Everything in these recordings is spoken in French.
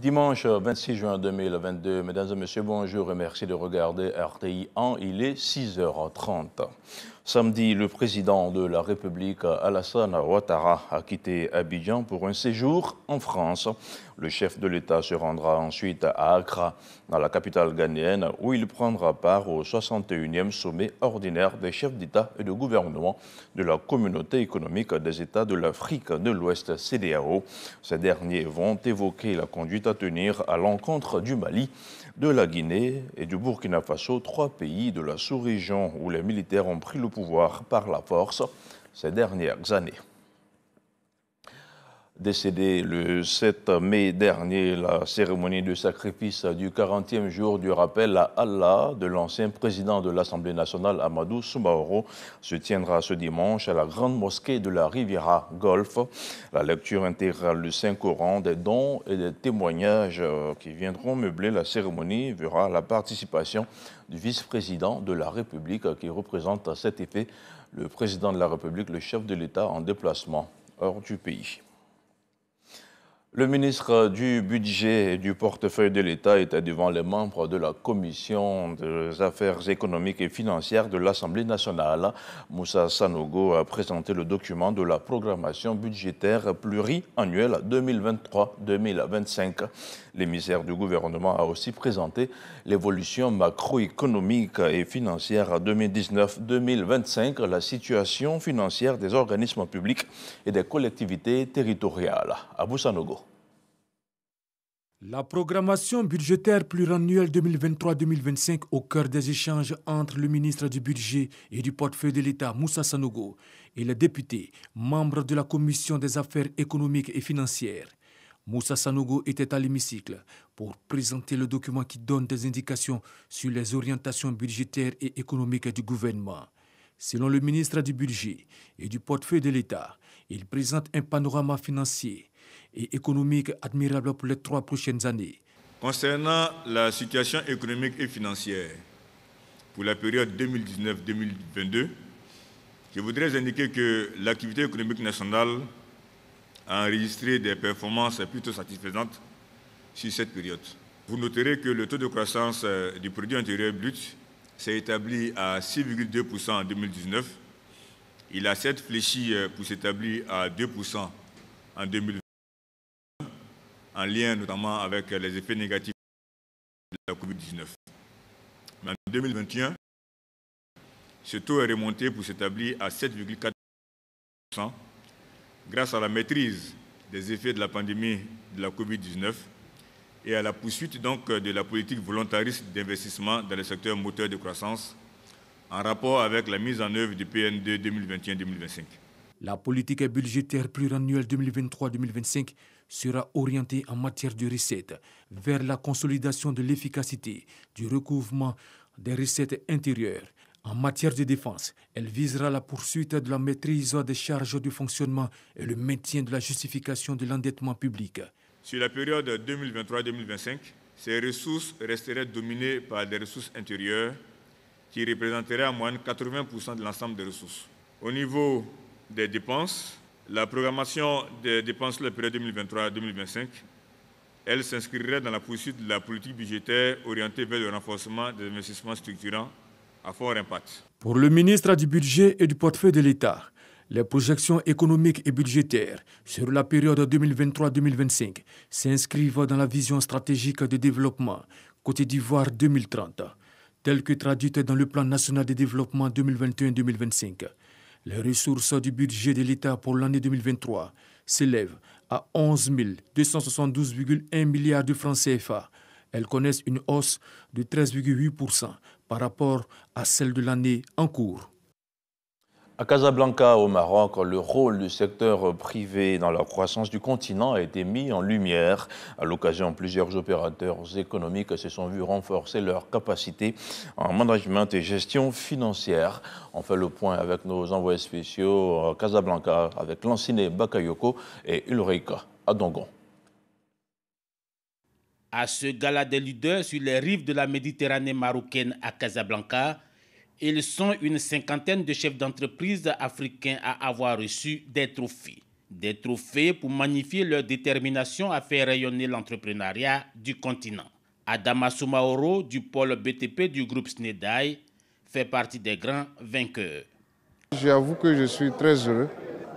Dimanche 26 juin 2022, mesdames et messieurs, bonjour et merci de regarder RTI 1, il est 6h30. Samedi, le président de la République, Alassane Ouattara, a quitté Abidjan pour un séjour en France. Le chef de l'État se rendra ensuite à Accra, dans la capitale ghanéenne, où il prendra part au 61e sommet ordinaire des chefs d'État et de gouvernement de la Communauté économique des États de l'Afrique de l'Ouest, CEDEAO. Ces derniers vont évoquer la conduite à tenir à l'encontre du Mali, de la Guinée et du Burkina Faso, trois pays de la sous-région où les militaires ont pris le pouvoir par la force ces dernières années. Décédé le 7 mai dernier, la cérémonie de sacrifice du 40e jour du rappel à Allah de l'ancien président de l'Assemblée nationale, Amadou Soumaoro, se tiendra ce dimanche à la grande mosquée de la Riviera Golfe. La lecture intégrale du Saint-Coran, des dons et des témoignages qui viendront meubler la cérémonie verra la participation du vice-président de la République qui représente à cet effet le président de la République, le chef de l'État en déplacement hors du pays. Le ministre du Budget et du portefeuille de l'État était devant les membres de la Commission des affaires économiques et financières de l'Assemblée nationale. Moussa Sanogo a présenté le document de la programmation budgétaire pluriannuelle 2023-2025. L'émissaire du gouvernement a aussi présenté l'évolution macroéconomique et financière 2019-2025, la situation financière des organismes publics et des collectivités territoriales. Abou Sanogo. La programmation budgétaire pluriannuelle 2023-2025 au cœur des échanges entre le ministre du Budget et du portefeuille de l'État, Moussa Sanogo, et les députés, membres de la Commission des affaires économiques et financières. Moussa Sanogo était à l'hémicycle pour présenter le document qui donne des indications sur les orientations budgétaires et économiques du gouvernement. Selon le ministre du Budget et du portefeuille de l'État, il présente un panorama financier et économique admirable pour les 3 prochaines années. Concernant la situation économique et financière pour la période 2019-2022, je voudrais indiquer que l'activité économique nationale a enregistré des performances plutôt satisfaisantes sur cette période. Vous noterez que le taux de croissance du produit intérieur brut s'est établi à 6,2% en 2019. Il a certes fléchi pour s'établir à 2% en 2020, en lien notamment avec les effets négatifs de la COVID-19. Mais en 2021, ce taux est remonté pour s'établir à 7,4% grâce à la maîtrise des effets de la pandémie de la COVID-19 et à la poursuite donc de la politique volontariste d'investissement dans le secteur moteur de croissance en rapport avec la mise en œuvre du PN2 2021-2025. La politique budgétaire pluriannuelle 2023-2025 sera orientée en matière de recettes vers la consolidation de l'efficacité du recouvrement des recettes intérieures. En matière de défense, elle visera la poursuite de la maîtrise des charges de fonctionnement et le maintien de la justification de l'endettement public. Sur la période 2023-2025, ces ressources resteraient dominées par des ressources intérieures qui représenteraient en moyenne 80% de l'ensemble des ressources. Au niveau des dépenses, la programmation des dépenses sur la période 2023-2025, elle s'inscrirait dans la poursuite de la politique budgétaire orientée vers le renforcement des investissements structurants à fort impact. Pour le ministre du Budget et du portefeuille de l'État, les projections économiques et budgétaires sur la période 2023-2025 s'inscrivent dans la vision stratégique de développement Côte d'Ivoire 2030, telle que traduite dans le plan national de développement 2021-2025. Les ressources du budget de l'État pour l'année 2023 s'élèvent à 11 272,1 milliards de francs CFA. Elles connaissent une hausse de 13,8% par rapport à celle de l'année en cours. À Casablanca, au Maroc, le rôle du secteur privé dans la croissance du continent a été mis en lumière. À l'occasion, plusieurs opérateurs économiques se sont vus renforcer leurs capacités en management et gestion financière. On fait le point avec nos envoyés spéciaux à Casablanca, avec Lanciné Bakayoko et Ulrika Adongon. À ce gala des leaders sur les rives de la Méditerranée marocaine à Casablanca, ils sont une cinquantaine de chefs d'entreprise africains à avoir reçu des trophées. Des trophées pour magnifier leur détermination à faire rayonner l'entrepreneuriat du continent. Adama Soumaoro du pôle BTP du groupe SNEDAI fait partie des grands vainqueurs. J'avoue que je suis très heureux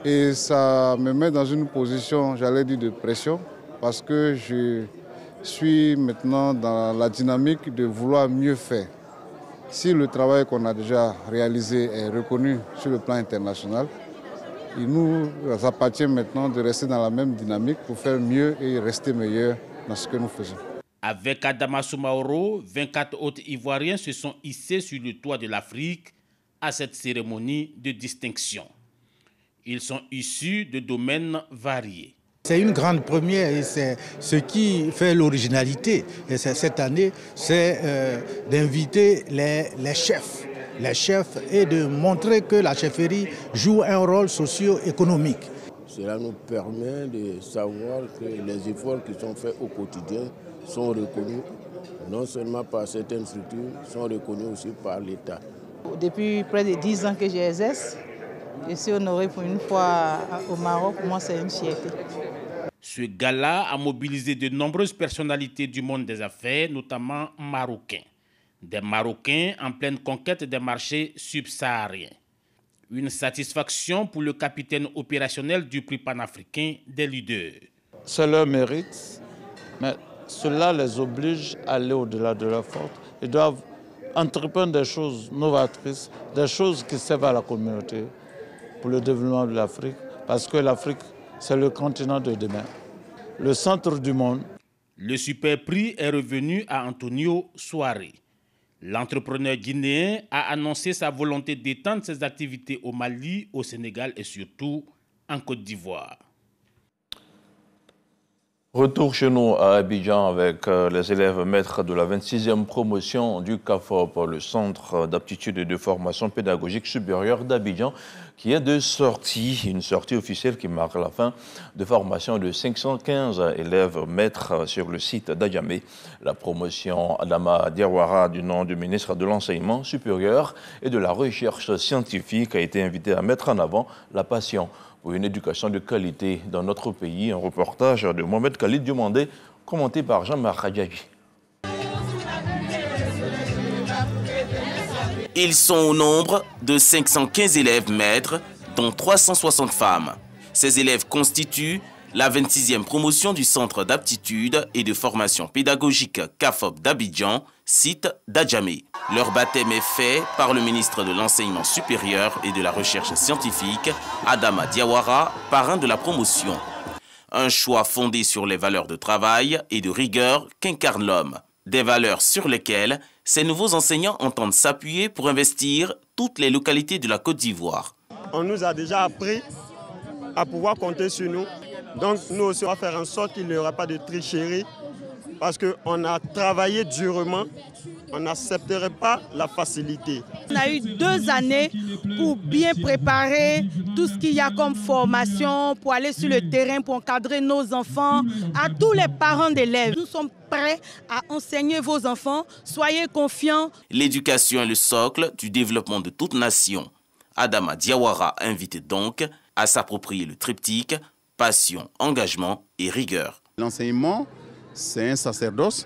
et ça me met dans une position, j'allais dire, de pression parce que je suis maintenant dans la dynamique de vouloir mieux faire. Si le travail qu'on a déjà réalisé est reconnu sur le plan international, il nous appartient maintenant de rester dans la même dynamique pour faire mieux et rester meilleur dans ce que nous faisons. Avec Adama Soumaoro, 24 autres Ivoiriens se sont hissés sur le toit de l'Afrique à cette cérémonie de distinction. Ils sont issus de domaines variés. C'est une grande première et c'est ce qui fait l'originalité. Et cette année, c'est d'inviter les chefs et de montrer que la chefferie joue un rôle socio-économique. Cela nous permet de savoir que les efforts qui sont faits au quotidien sont reconnus, non seulement par certaines structures, sont reconnus aussi par l'État. Depuis près de 10 ans que j'exerce, je suis honoré pour une fois au Maroc. Pour moi, c'est une fierté. Ce gala a mobilisé de nombreuses personnalités du monde des affaires, notamment marocains. Des Marocains en pleine conquête des marchés subsahariens. Une satisfaction pour le capitaine opérationnel du prix panafricain des leaders. C'est leur mérite, mais cela les oblige à aller au-delà de leur force. Ils doivent entreprendre des choses novatrices, des choses qui servent à la communauté pour le développement de l'Afrique, parce que l'Afrique, c'est le continent de demain, le centre du monde. Le super prix est revenu à Antonio Souaré. L'entrepreneur guinéen a annoncé sa volonté d'étendre ses activités au Mali, au Sénégal et surtout en Côte d'Ivoire. Retour chez nous à Abidjan avec les élèves maîtres de la 26e promotion du CAFOP, le Centre d'aptitude et de formation pédagogique supérieure d'Abidjan, qui est de sortie, une sortie officielle qui marque la fin de formation de 515 élèves maîtres sur le site d'Adjamé. La promotion Adama Diawara, du nom du ministre de l'Enseignement supérieur et de la Recherche scientifique, a été invitée à mettre en avant la passion pour une éducation de qualité dans notre pays. Un reportage de Mohamed Khalid Diomandé, commenté par Jean-Marc Radjavi. Ils sont au nombre de 515 élèves maîtres, dont 360 femmes. Ces élèves constituent la 26e promotion du Centre d'aptitude et de formation pédagogique CAFOP d'Abidjan, site d'Adjamé. Leur baptême est fait par le ministre de l'Enseignement supérieur et de la Recherche scientifique, Adama Diawara, parrain de la promotion. Un choix fondé sur les valeurs de travail et de rigueur qu'incarne l'homme. Des valeurs sur lesquelles ces nouveaux enseignants entendent s'appuyer pour investir toutes les localités de la Côte d'Ivoire. On nous a déjà appris à pouvoir compter sur nous. Donc nous aussi, on va faire en sorte qu'il n'y aura pas de tricherie parce qu'on a travaillé durement, on n'accepterait pas la facilité. On a eu 2 années pour bien préparer tout ce qu'il y a comme formation, pour aller sur le terrain, pour encadrer nos enfants, à tous les parents d'élèves. Nous sommes prêts à enseigner vos enfants, soyez confiants. L'éducation est le socle du développement de toute nation. Adama Diawara invite donc à s'approprier le triptyque passion, engagement et rigueur. L'enseignement, c'est un sacerdoce.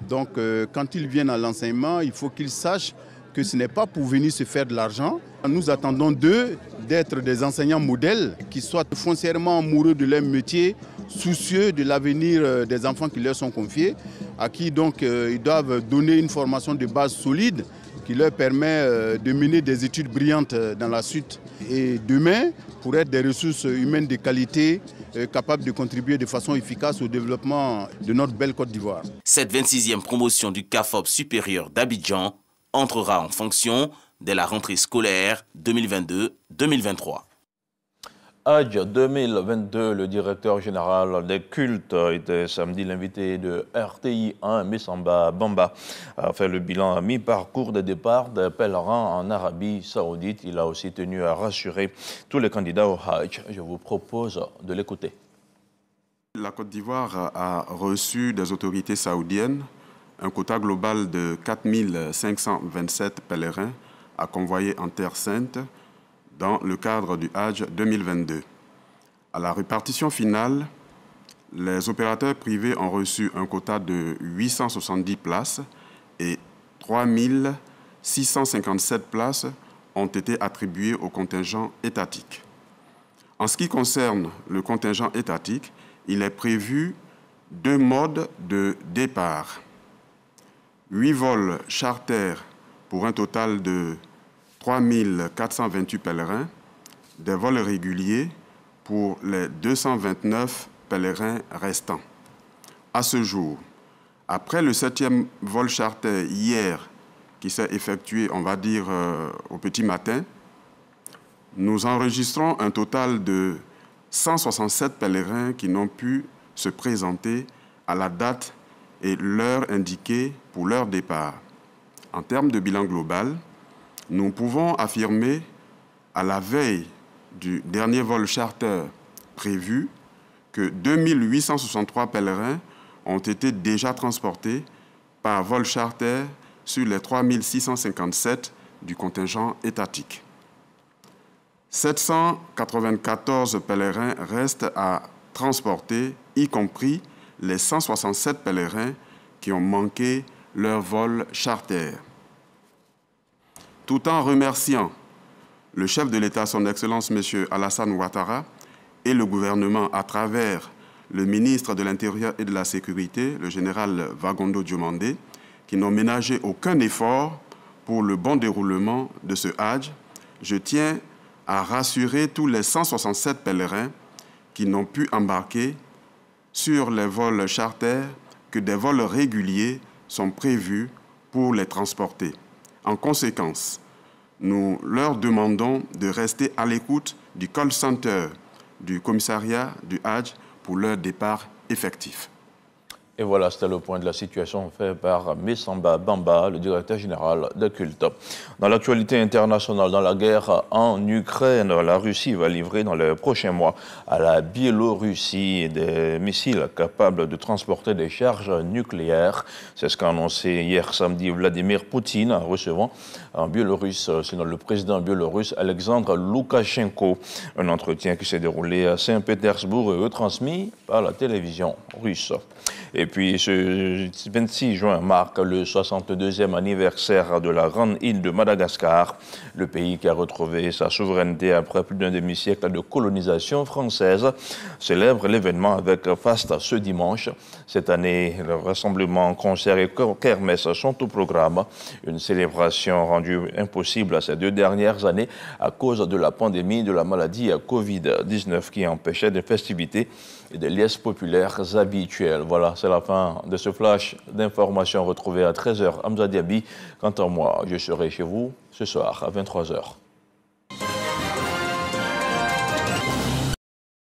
Donc, quand ils viennent à l'enseignement, il faut qu'ils sachent que ce n'est pas pour venir se faire de l'argent. Nous attendons d'eux d'être des enseignants modèles qui soient foncièrement amoureux de leur métier, soucieux de l'avenir des enfants qui leur sont confiés, à qui donc ils doivent donner une formation de base solide qui leur permet de mener des études brillantes dans la suite. Et demain, pour être des ressources humaines de qualité, capables de contribuer de façon efficace au développement de notre belle Côte d'Ivoire. Cette 26e promotion du CAFOP supérieur d'Abidjan entrera en fonction dès la rentrée scolaire 2022-2023. Hajj 2022, le directeur général des cultes était samedi l'invité de RTI 1, Missamba Bamba, a fait le bilan à mi-parcours de départ des pèlerins en Arabie Saoudite. Il a aussi tenu à rassurer tous les candidats au Hajj. Je vous propose de l'écouter. La Côte d'Ivoire a reçu des autorités saoudiennes un quota global de 4 527 pèlerins à convoyer en Terre Sainte dans le cadre du Hajj 2022. À la répartition finale, les opérateurs privés ont reçu un quota de 870 places et 3657 places ont été attribuées au contingent étatique. En ce qui concerne le contingent étatique, il est prévu 2 modes de départ. 8 vols charters pour un total de 3428 pèlerins, des vols réguliers pour les 229 pèlerins restants. À ce jour, après le 7e vol charter hier, qui s'est effectué, on va dire, au petit matin, nous enregistrons un total de 167 pèlerins qui n'ont pu se présenter à la date et l'heure indiquée pour leur départ. En termes de bilan global, nous pouvons affirmer, à la veille du dernier vol charter prévu, que 2863 pèlerins ont été déjà transportés par vol charter sur les 3657 du contingent étatique. 794 pèlerins restent à transporter, y compris les 167 pèlerins qui ont manqué leur vol charter. Tout en remerciant le chef de l'État, son Excellence M. Alassane Ouattara, et le gouvernement à travers le ministre de l'Intérieur et de la Sécurité, le général Vagondo Diomandé, qui n'ont ménagé aucun effort pour le bon déroulement de ce Hajj, je tiens à rassurer tous les 167 pèlerins qui n'ont pu embarquer sur les vols charters que des vols réguliers sont prévus pour les transporter. En conséquence, nous leur demandons de rester à l'écoute du call center du commissariat du Hajj pour leur départ effectif. Et voilà, c'était le point de la situation fait par Messamba Bamba, le directeur général de Culte. Dans l'actualité internationale, dans la guerre en Ukraine, la Russie va livrer dans les prochains mois à la Biélorussie des missiles capables de transporter des charges nucléaires. C'est ce qu'a annoncé hier samedi Vladimir Poutine en recevant en Biélorusse, sinon le président biélorusse Alexandre Loukachenko. Un entretien qui s'est déroulé à Saint-Pétersbourg et retransmis par la télévision russe. Et puis, ce 26 juin marque le 62e anniversaire de la grande île de Madagascar, le pays qui a retrouvé sa souveraineté après plus d'un demi-siècle de colonisation française, célèbre l'événement avec faste ce dimanche. Cette année, le rassemblement, concerts et kermesse sont au programme. Une célébration rendue impossible ces 2 dernières années à cause de la pandémie de la maladie Covid-19 qui empêchait des festivités et des liesses populaires habituelles. Voilà, c'est la fin de ce flash d'informations retrouvé à 13h. Hamza Diaby, quant à moi, je serai chez vous ce soir à 23h.